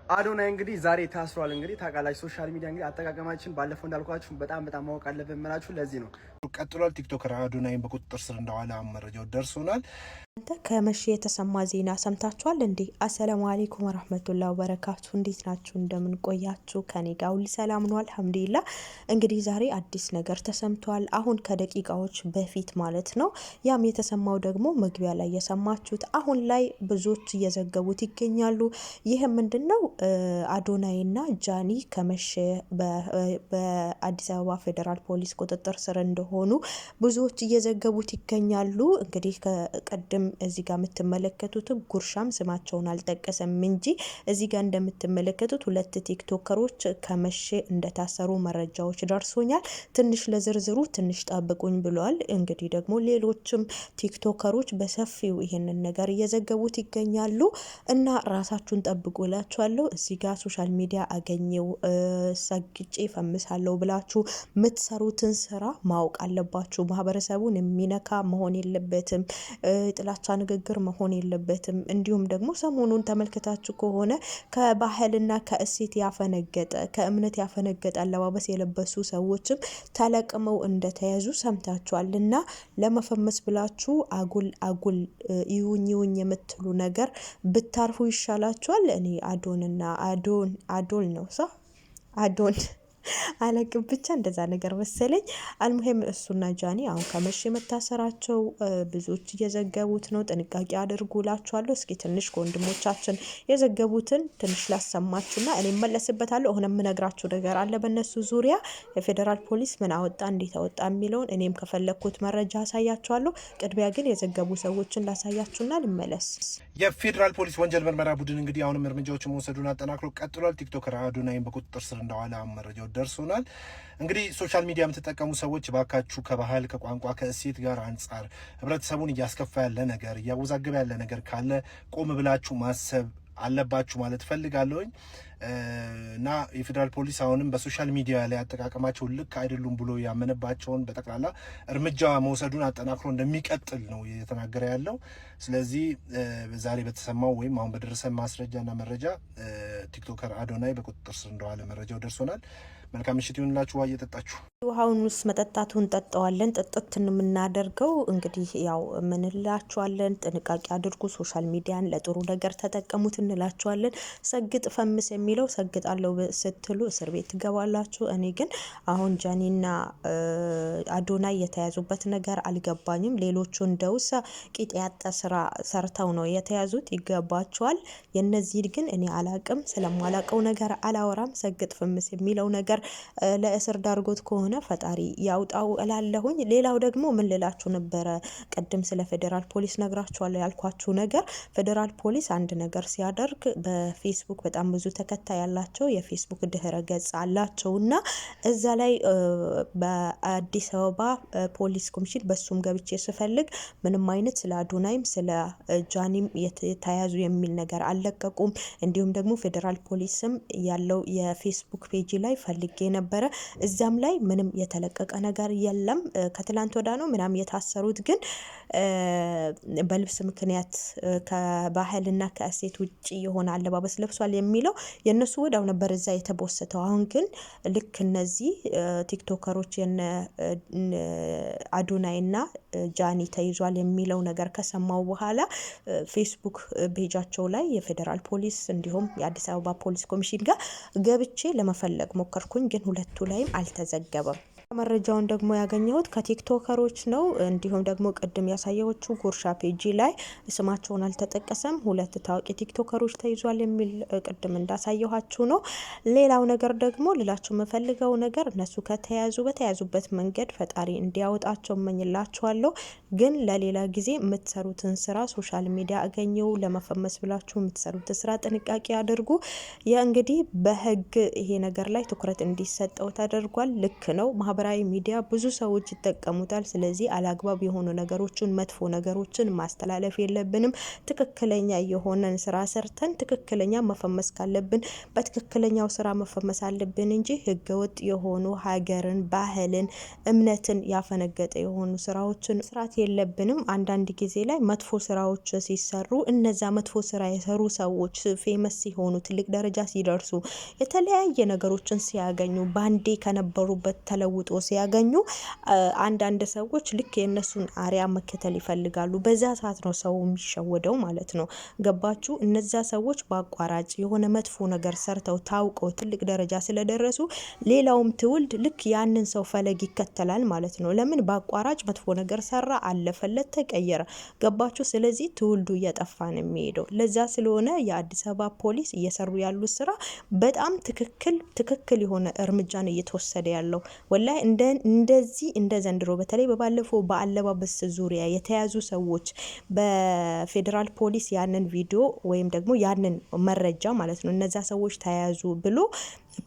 አዶናይ እንግዲህ ዛሬ ታስሯል። እንግዲህ ታውቃላችሁ ሶሻል ሚዲያ እንግዲህ አጠቃቀማችን ባለፈው እንዳልኳችሁ በጣም ማወቅ አለብን የምላችሁ ለዚህ ነው። ቀጥሏል። ቲክቶከር አዶናይን በቁጥጥር ስር እንደዋለ መረጃው ደርሶናል። ከመሸ የተሰማ ዜና ሰምታችኋል እንዴ? አሰላሙ አለይኩም ወራህመቱላሂ ወበረካቱ። እንዴት ናችሁ? እንደምን ቆያችሁ? ከኔ ጋር ሁሉ ሰላም ነው አልሐምዱሊላህ። እንግዲህ ዛሬ አዲስ ነገር ተሰምቷል። አሁን ከደቂቃዎች በፊት ማለት ነው። ያም የተሰማው ደግሞ መግቢያ ላይ የሰማችሁት አሁን ላይ ብዙዎች እየዘገቡት ይገኛሉ። ይህ ምንድነው? አዶናይና ጃኒ ከመሸ በአዲስ አበባ ፌዴራል ፖሊስ ቁጥጥር ስር እንደሆኑ ብዙዎች እየዘገቡት ይገኛሉ። እንግዲህ ቀደም እዚህ ጋር የምትመለከቱት ጉርሻም ስማቸውን አልጠቀሰም እንጂ እዚህ ጋር እንደምትመለከቱት ሁለት ቲክቶከሮች ከመሸ እንደታሰሩ መረጃዎች ደርሶኛል። ትንሽ ለዝርዝሩ ትንሽ ጠብቁኝ ብለዋል። እንግዲህ ደግሞ ሌሎችም ቲክቶከሮች በሰፊው ይሄንን ነገር እየዘገቡት ይገኛሉ እና ራሳችሁን ጠብቁ እላችኋለሁ። እዚህ ጋር ሶሻል ሚዲያ አገኘው ሰግጬ ፈምሳለሁ ብላችሁ የምትሰሩትን ስራ ማወቅ አለባችሁ። ማህበረሰቡን የሚነካ መሆን የለበትም። ጥላቻ ንግግር መሆን የለበትም። እንዲሁም ደግሞ ሰሞኑን ተመልክታችሁ ከሆነ ከባህልና ከእሴት ያፈነገጠ ከእምነት ያፈነገጠ አለባበስ የለበሱ ሰዎችም ተለቅመው እንደተያዙ ሰምታችኋል። እና ለመፈመስ ብላችሁ አጉል ይሁኝ የምትሉ ነገር ብታርፉ ይሻላችኋል። እኔ አዶል ነው ሳ አዶን አለቅም ብቻ እንደዛ ነገር መሰለኝ። አልሙሄም እሱና ጃኒ አሁን ከመሸ መታሰራቸው ብዙዎች እየዘገቡት ነው። ጥንቃቄ አድርጉላችኋለሁ። እስኪ ትንሽ ከወንድሞቻችን የዘገቡትን ትንሽ ላሰማችሁና እኔ መለስበታለሁ። አሁን የምነግራችሁ ነገር አለ በእነሱ ዙሪያ የፌዴራል ፖሊስ ምን አወጣ እንዴት አወጣ የሚለውን እኔም ከፈለኩት መረጃ አሳያችኋለሁ። ቅድሚያ ግን የዘገቡ ሰዎችን ላሳያችሁና ልመለስ። የፌዴራል ፖሊስ ወንጀል ምርመራ ቡድን እንግዲህ አሁንም እርምጃዎችን መውሰዱን አጠናክሮ ቀጥሏል። ቲክቶከር አዶናይን በቁጥጥር ስር እንደዋለ መረጃው ደርሶናል። እንግዲህ ሶሻል ሚዲያ የምትጠቀሙ ሰዎች ባካችሁ ከባህል ከቋንቋ ከእሴት ጋር አንጻር ህብረተሰቡን እያስከፋ ያለ ነገር እያወዛገበ ያለ ነገር ካለ ቆም ብላችሁ ማሰብ አለባችሁ ማለት ፈልጋለሁኝ። እና የፌዴራል ፖሊስ አሁንም በሶሻል ሚዲያ ላይ አጠቃቀማቸው ልክ አይደሉም ብሎ ያመነባቸውን በጠቅላላ እርምጃ መውሰዱን አጠናክሮ እንደሚቀጥል ነው እየተናገረ ያለው። ስለዚህ ዛሬ በተሰማው ወይም አሁን በደረሰ ማስረጃና መረጃ ቲክቶከር አዶናይ በቁጥጥር ስር እንደዋለ መረጃው ደርሶናል። መልካም ምሽት ይሁንላችሁ። ውሃ እየጠጣችሁ ውሃውንስ መጠጣቱን ጠጣዋለን። ጥጥትን የምናደርገው እንግዲህ ያው ምንላችኋለን፣ ጥንቃቄ አድርጉ። ሶሻል ሚዲያን ለጥሩ ነገር ተጠቀሙት እንላችኋለን። ሰግጥ ፈምስ የሚለው ሰግጣለሁ ስትሉ እስር ቤት ትገባላችሁ። እኔ ግን አሁን ጃኒና አዶናይ የተያዙበት ነገር አልገባኝም። ሌሎቹ እንደውሳ ቂጥ ያጠ ስራ ሰርተው ነው የተያዙት፣ ይገባቸዋል። የነዚህ ግን እኔ አላቅም፣ ስለማላቀው ነገር አላወራም። ሰግጥ ፈምስ የሚለው ነገር ለእስር ዳርጎት ከሆነ ፈጣሪ ያውጣው እላለሁኝ። ሌላው ደግሞ ምን ልላችሁ ነበረ፣ ቀደም ስለ ፌዴራል ፖሊስ ነግራችኋለሁ ያልኳችሁ ነገር፣ ፌዴራል ፖሊስ አንድ ነገር ሲያደርግ በፌስቡክ በጣም ብዙ ተከታይ ያላቸው የፌስቡክ ድህረ ገጽ አላቸውና እዛ ላይ በአዲስ አበባ ፖሊስ ኮሚሽን በሱም ገብቼ ስፈልግ ምንም አይነት ስለ አዶናይም ስለ ጃኒም የተያዙ የሚል ነገር አልለቀቁም። እንዲሁም ደግሞ ፌዴራል ፖሊስም ያለው የፌስቡክ ፔጅ ላይ ፈልጌ ነበረ፣ እዛም ላይ ምንም የተለቀቀ ነገር የለም። ከትላንት ወዳ ነው ምናም የታሰሩት ግን በልብስ ምክንያት ከባህልና ከእሴት ውጪ የሆነ አለባበስ ለብሷል የሚለው የነሱ ወዳው ነበር እዛ የተቦሰተው። አሁን ግን ልክ እነዚህ ቲክቶከሮች የነ አዶናይና ጃኒ ተይዟል የሚለው ነገር ከሰማው በኋላ ፌስቡክ ፔጃቸው ላይ የፌዴራል ፖሊስ እንዲሁም የአዲስ አበባ ፖሊስ ኮሚሽን ጋር ገብቼ ለመፈለግ ሞከርኩኝ፣ ግን ሁለቱ ላይም አልተዘገበም። መረጃውን ደግሞ ያገኘሁት ከቲክቶከሮች ነው። እንዲሁም ደግሞ ቅድም ያሳየዎቹ ጉርሻ ፔጂ ላይ ስማቸውን አልተጠቀሰም። ሁለት ታዋቂ ቲክቶከሮች ተይዟል የሚል ቅድም እንዳሳየኋችሁ ነው። ሌላው ነገር ደግሞ ልላችሁ የምፈልገው ነገር እነሱ በተያዙበት መንገድ ፈጣሪ እንዲያወጣቸው እመኝላችኋለሁ። ግን ለሌላ ጊዜ የምትሰሩትን ስራ ሶሻል ሚዲያ አገኘው ለመፈመስ ብላችሁ የምትሰሩት ስራ ጥንቃቄ አድርጉ። እንግዲህ በህግ ይሄ ነገር ላይ ትኩረት እንዲሰጠው ተደርጓል። ልክ ነው። ማህበራዊ ሚዲያ ብዙ ሰዎች ይጠቀሙታል። ስለዚህ አላግባብ የሆኑ ነገሮችን መጥፎ ነገሮችን ማስተላለፍ የለብንም። ትክክለኛ የሆነን ስራ ሰርተን ትክክለኛ መፈመስ ካለብን በትክክለኛው ስራ መፈመስ አለብን እንጂ ህገወጥ የሆኑ ሀገርን፣ ባህልን፣ እምነትን ያፈነገጠ የሆኑ ስራዎችን መስራት የለብንም። አንዳንድ ጊዜ ላይ መጥፎ ስራዎች ሲሰሩ እነዛ መጥፎ ስራ የሰሩ ሰዎች ፌመስ ሲሆኑ ትልቅ ደረጃ ሲደርሱ የተለያየ ነገሮችን ሲያገኙ ባንዴ ከነበሩበት ተለውጦ ሲያገኙ አንዳንድ ሰዎች ልክ የነሱን አሪያ መከተል ይፈልጋሉ። በዛ ሰዓት ነው ሰው የሚሸወደው ማለት ነው። ገባችሁ? እነዛ ሰዎች በአቋራጭ የሆነ መጥፎ ነገር ሰርተው ታውቀው ትልቅ ደረጃ ስለደረሱ ሌላውም ትውልድ ልክ ያንን ሰው ፈለግ ይከተላል ማለት ነው። ለምን? በአቋራጭ መጥፎ ነገር ሰራ፣ አለፈለት፣ ተቀየረ። ገባችሁ? ስለዚህ ትውልዱ እየጠፋ ነው የሚሄደው። ለዛ ስለሆነ የአዲስ አበባ ፖሊስ እየሰሩ ያሉት ስራ በጣም ትክክል የሆነ እርምጃ ነው እየተወሰደ ያለው። ወላሂ እንደዚህ እንደ ዘንድሮ በተለይ በባለፈው በአለባበስ ዙሪያ የተያዙ ሰዎች በፌዴራል ፖሊስ ያንን ቪዲዮ ወይም ደግሞ ያንን መረጃ ማለት ነው እነዛ ሰዎች ተያዙ ብሎ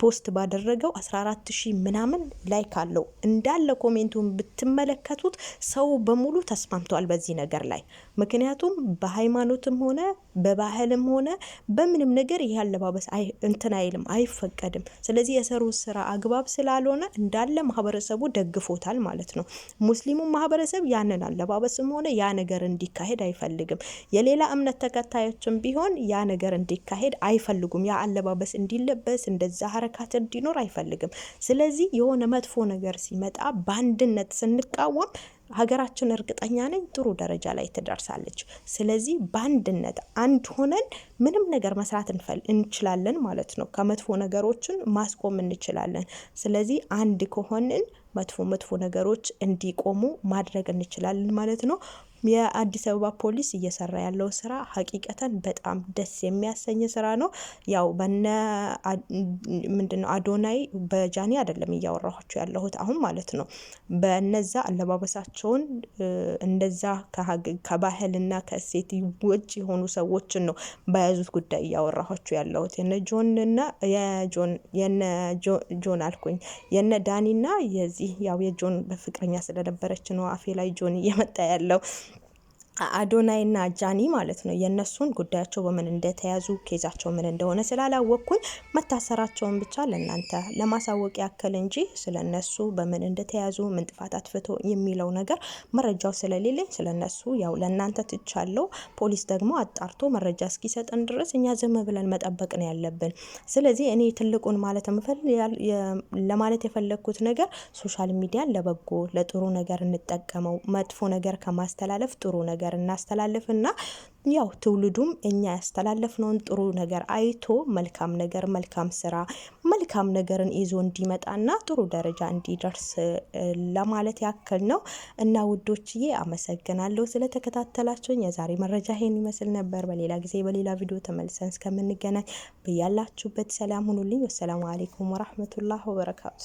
ፖስት ባደረገው 14000 ምናምን ላይክ አለው። እንዳለ ኮሜንቱን ብትመለከቱት ሰው በሙሉ ተስማምቷል በዚህ ነገር ላይ። ምክንያቱም በሃይማኖትም ሆነ በባህልም ሆነ በምንም ነገር ይሄ አለባበስ እንትን አይልም፣ አይፈቀድም። ስለዚህ የሰሩት ስራ አግባብ ስላልሆነ እንዳለ ማህበረሰቡ ደግፎታል ማለት ነው። ሙስሊሙ ማህበረሰብ ያንን አለባበስም ሆነ ያ ነገር እንዲካሄድ አይፈልግም። የሌላ እምነት ተከታዮችም ቢሆን ያ ነገር እንዲካሄድ አይፈልጉም። ያ አለባበስ እንዲለበስ እንደዛ ሀረካት እንዲኖር አይፈልግም። ስለዚህ የሆነ መጥፎ ነገር ሲመጣ በአንድነት ስንቃወም ሀገራችን እርግጠኛ ነኝ ጥሩ ደረጃ ላይ ትደርሳለች። ስለዚህ በአንድነት አንድ ሆነን ምንም ነገር መስራት እንችላለን ማለት ነው። ከመጥፎ ነገሮችን ማስቆም እንችላለን። ስለዚህ አንድ ከሆንን መጥፎ ነገሮች እንዲቆሙ ማድረግ እንችላለን ማለት ነው። የአዲስ አበባ ፖሊስ እየሰራ ያለው ስራ ሀቂቀተን በጣም ደስ የሚያሰኝ ስራ ነው። ያው በነ ምንድነው አዶናይ በጃኒ አይደለም እያወራኋቸው ያለሁት አሁን ማለት ነው። በነዛ አለባበሳቸውን እንደዛ ከባህልና ከእሴት ውጭ የሆኑ ሰዎችን ነው በያዙት ጉዳይ እያወራኋቸው ያለሁት። ጆን አልኩኝ የነ ዳኒና የዚህ ያው የጆን በፍቅረኛ ስለነበረች ነው አፌ ላይ ጆን እየመጣ ያለው አዶናይና ጃኒ ማለት ነው። የነሱን ጉዳያቸው በምን እንደተያዙ ኬዛቸው ምን እንደሆነ ስላላወቅኩኝ መታሰራቸውን ብቻ ለእናንተ ለማሳወቅ ያክል እንጂ ስለነሱ በምን እንደተያዙ ምን ጥፋት አጥፍቶ የሚለው ነገር መረጃው ስለሌለኝ ስለነሱ ያው ለእናንተ ትቻለው። ፖሊስ ደግሞ አጣርቶ መረጃ እስኪሰጠን ድረስ እኛ ዝም ብለን መጠበቅ ነው ያለብን። ስለዚህ እኔ ትልቁን ለማለት የፈለኩት ነገር ሶሻል ሚዲያን ለበጎ ለጥሩ ነገር እንጠቀመው። መጥፎ ነገር ከማስተላለፍ ጥሩ ነገር እናስተላልፍና ያው ትውልዱም እኛ ያስተላለፍነውን ጥሩ ነገር አይቶ መልካም ነገር መልካም ስራ መልካም ነገርን ይዞ እንዲመጣና ጥሩ ደረጃ እንዲደርስ ለማለት ያክል ነው። እና ውዶችዬ አመሰግናለሁ ስለተከታተላችሁኝ። የዛሬ መረጃ ይሄን ይመስል ነበር። በሌላ ጊዜ በሌላ ቪዲዮ ተመልሰን እስከምንገናኝ በያላችሁበት ሰላም ሁኑልኝ። ወሰላሙ አለይኩም ወራህመቱላሂ ወበረካቱ።